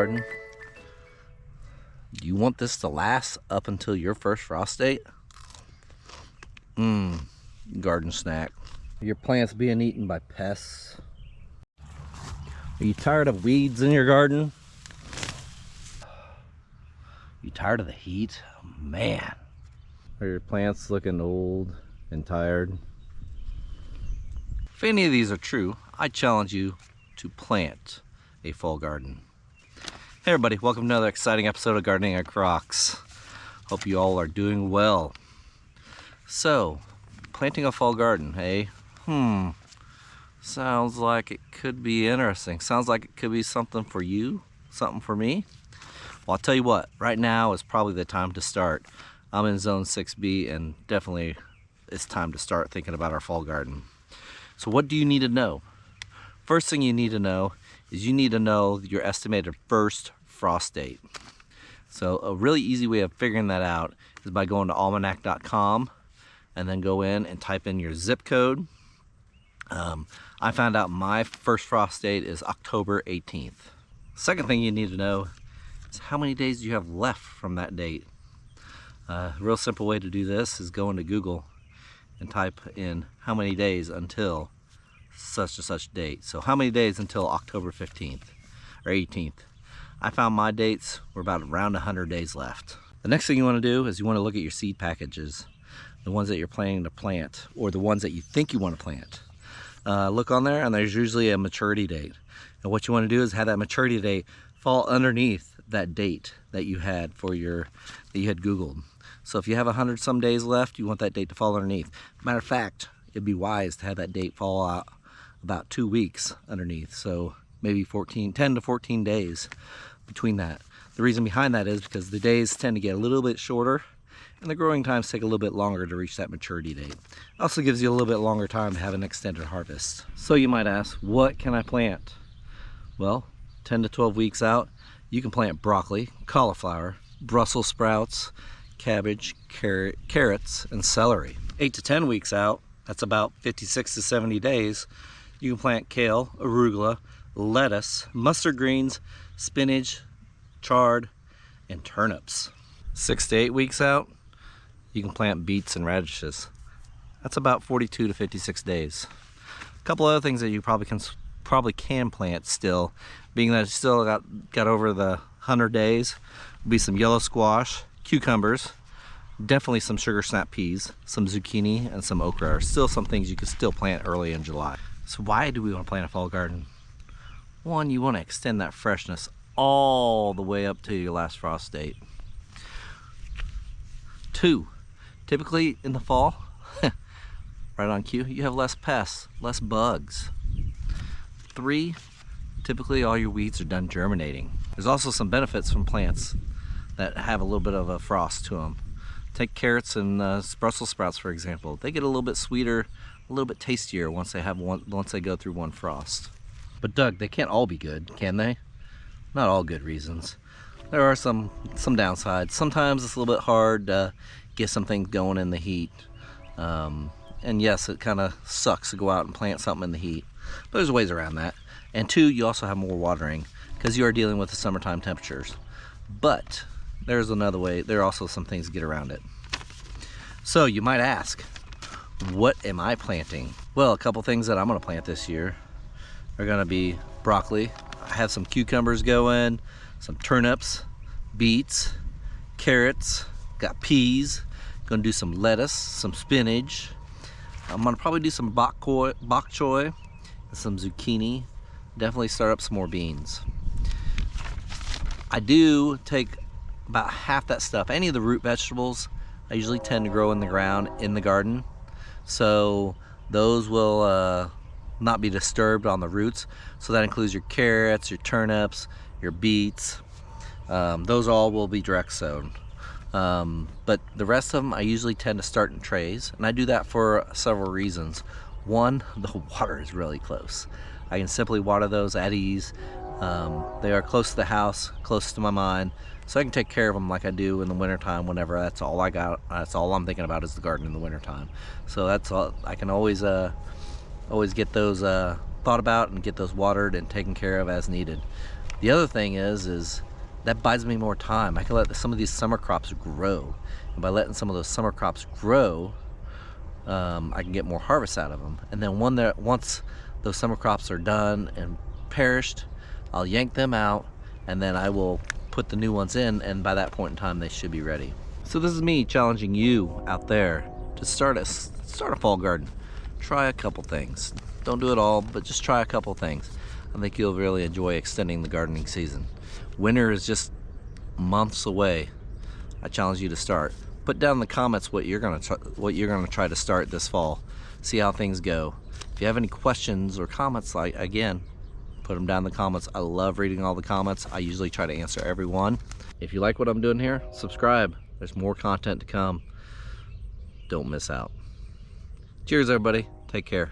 garden? Do you want this to last up until your first frost date? Garden snack. Are your plants being eaten by pests? Are you tired of weeds in your garden? You tired of the heat? Oh, man. Are your plants looking old and tired? If any of these are true, I challenge you to plant a fall garden. Hey everybody, welcome to another exciting episode of Gardening at Crocs. Hope you all are doing well. So, planting a fall garden, hey? Sounds like it could be interesting. Sounds like it could be something for you, something for me. Well, I'll tell you what, right now is probably the time to start. I'm in zone 6B and definitely it's time to start thinking about our fall garden. So what do you need to know? First thing you need to know is you need to know your estimated first frost date. So a really easy way of figuring that out is by going to almanac.com and then go in and type in your zip code. I found out my first frost date is October 18th. Second thing you need to know is how many days do you have left from that date. A real simple way to do this is go into Google and type in how many days until such and such date. So how many days until October 15th or 18th? I found my dates were about around 100 days left. The next thing you want to do is you want to look at your seed packages, the ones that you're planning to plant or the ones that you think you want to plant. Look on there and there's usually a maturity date. And what you want to do is have that maturity date fall underneath that date that you had for that you had Googled. So if you have 100 some days left, you want that date to fall underneath. Matter of fact, it'd be wise to have that date fall out about 2 weeks underneath. So maybe 10 to 14 days between that. The reason behind that is because the days tend to get a little bit shorter and the growing times take a little bit longer to reach that maturity date. It also gives you a little bit longer time to have an extended harvest. So you might ask, what can I plant? Well, 10 to 12 weeks out, you can plant broccoli, cauliflower, Brussels sprouts, cabbage, carrots, and celery. 8 to 10 weeks out, that's about 56 to 70 days, you can plant kale, arugula, lettuce, mustard greens, spinach, chard, and turnips. 6 to 8 weeks out, you can plant beets and radishes. That's about 42 to 56 days. A couple other things that you probably can plant still, being that it's still got over the 100 days, would be some yellow squash, cucumbers, definitely some sugar snap peas, some zucchini, and some okra are still some things you can still plant early in July. So why do we want to plant a fall garden? One, you want to extend that freshness all the way up to your last frost date. 2, typically in the fall, right on cue, you have less pests, less bugs. 3, typically all your weeds are done germinating. There's also some benefits from plants that have a little bit of a frost to them. Take carrots and Brussels sprouts for example. They get a little bit sweeter, a little bit tastier once they go through one frost. But Doug, they can't all be good, can they? Not all good reasons. There are some downsides. Sometimes it's a little bit hard to get some things going in the heat. And yes, it kind of sucks to go out and plant something in the heat. But there's ways around that. And 2, you also have more watering because you are dealing with the summertime temperatures. But there's another way. There are also some things to get around it. So you might ask, what am I planting? Well, a couple things that I'm going to plant this year are going to be broccoli. I have some cucumbers going, some turnips, beets, carrots, got peas, going to do some lettuce, some spinach. I'm going to probably do some bok choy and some zucchini. Definitely start up some more beans. I do take about half that stuff. Any of the root vegetables, I usually tend to grow in the ground in the garden. So those will not be disturbed on the roots. So that includes your carrots, your turnips, your beets. Those all will be direct sown. But the rest of them I usually tend to start in trays, and I do that for several reasons. One, the water is really close. I can simply water those at ease. They are close to the house, close to my mind, so I can take care of them like I do in the wintertime whenever that's all I got. That's all I'm thinking about is the garden in the wintertime. So that's all I can always get those thought about and get those watered and taken care of as needed. The other thing is that buys me more time. I can let some of these summer crops grow. And by letting some of those summer crops grow, I can get more harvest out of them. And then once those summer crops are done and perished, I'll yank them out, and then I will put the new ones in, and by that point in time they should be ready. So this is me challenging you out there to start a fall garden. Try a couple things. Don't do it all, but just try a couple things. I think you'll really enjoy extending the gardening season. Winter is just months away. I challenge you to start. Put down in the comments what you're gonna try to start this fall. See how things go. If you have any questions or comments, like again, put them down in the comments. I love reading all the comments. I usually try to answer every one. If you like what I'm doing here, subscribe. There's more content to come. Don't miss out. Cheers, everybody. Take care.